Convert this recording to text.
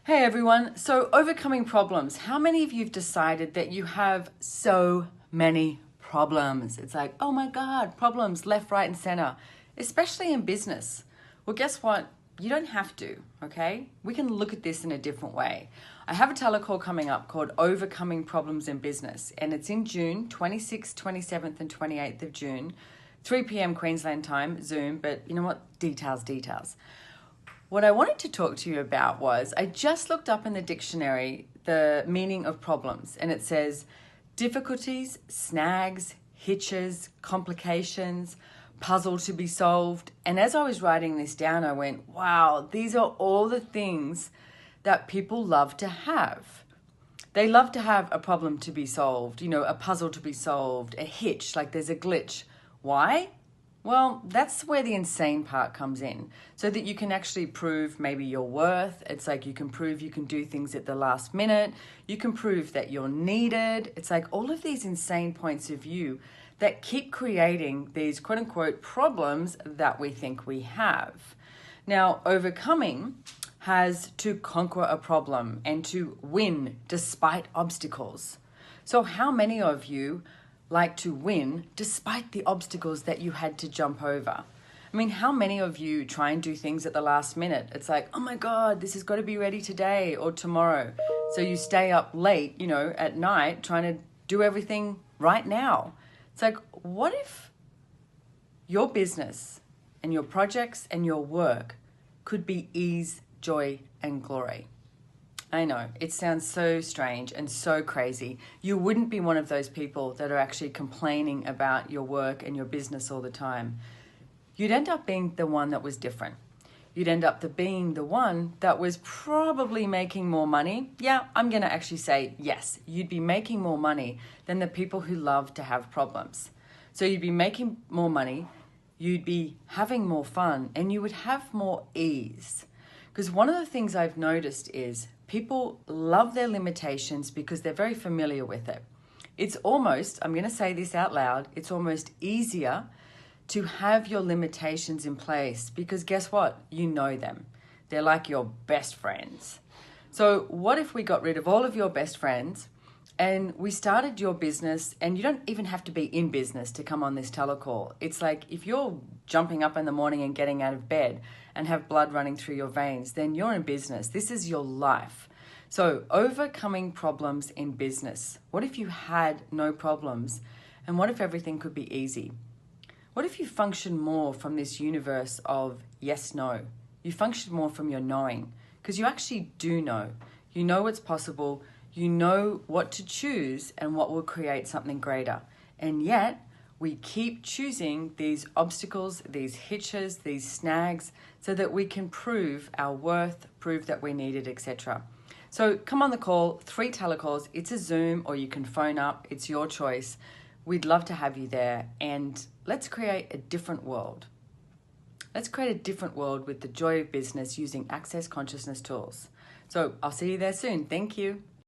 Hey everyone, so overcoming problems. How many of you have decided that you have so many problems? It's like, oh my God, problems left, right, and center, especially in business. Well, guess what? You don't have to, okay? We can look at this in a different way. I have a telecall coming up called Overcoming Problems in Business, and it's in June, 26th, 27th, and 28th of June, 3 p.m. Queensland time, Zoom, but you know what? Details. What I wanted to talk to you about was I just looked up in the dictionary the meaning of problems, and it says difficulties, snags, hitches, complications, puzzle to be solved. And as I was writing this down, I went, wow, these are all the things that people love to have. They love to have a problem to be solved, a puzzle to be solved, a hitch, like there's a glitch. Why? Well, that's where the insane part comes in, so that you can actually prove maybe your worth. It's like you can prove you can do things at the last minute. You can prove that you're needed. It's like all of these insane points of view that keep creating these quote unquote problems that we think we have. Now, overcoming has to conquer a problem and to win despite obstacles. So how many of you like to win despite the obstacles that you had to jump over? I mean, how many of you try and do things at the last minute? It's like, oh my God, this has got to be ready today or tomorrow. So you stay up late, at night trying to do everything right now. It's like, what if your business and your projects and your work could be ease, joy, and glory? I know, it sounds so strange and so crazy. You wouldn't be one of those people that are actually complaining about your work and your business all the time. You'd end up being the one that was different. You'd end up being the one that was probably making more money. Yeah, I'm going to actually say yes. You'd be making more money than the people who love to have problems. So you'd be making more money, you'd be having more fun, and you would have more ease. Because one of the things I've noticed is people love their limitations because they're very familiar with it. It's almost, I'm going to say this out loud, it's almost easier to have your limitations in place because guess what? You know them. They're like your best friends. So what if we got rid of all of your best friends and we started your business, and you don't even have to be in business to come on this telecall. It's like if you're jumping up in the morning and getting out of bed and have blood running through your veins, then you're in business. This is your life. So overcoming problems in business. What if you had no problems? And what if everything could be easy? What if you function more from this universe of yes, no? You function more from your knowing because you actually do know. You know what's possible. You know what to choose and what will create something greater. And yet we keep choosing these obstacles, these hitches, these snags, so that we can prove our worth, prove that we're needed, etc. So come on the call, 3 telecalls. It's a Zoom or you can phone up. It's your choice. We'd love to have you there, and let's create a different world. Let's create a different world with the joy of business using Access Consciousness tools. So I'll see you there soon. Thank you.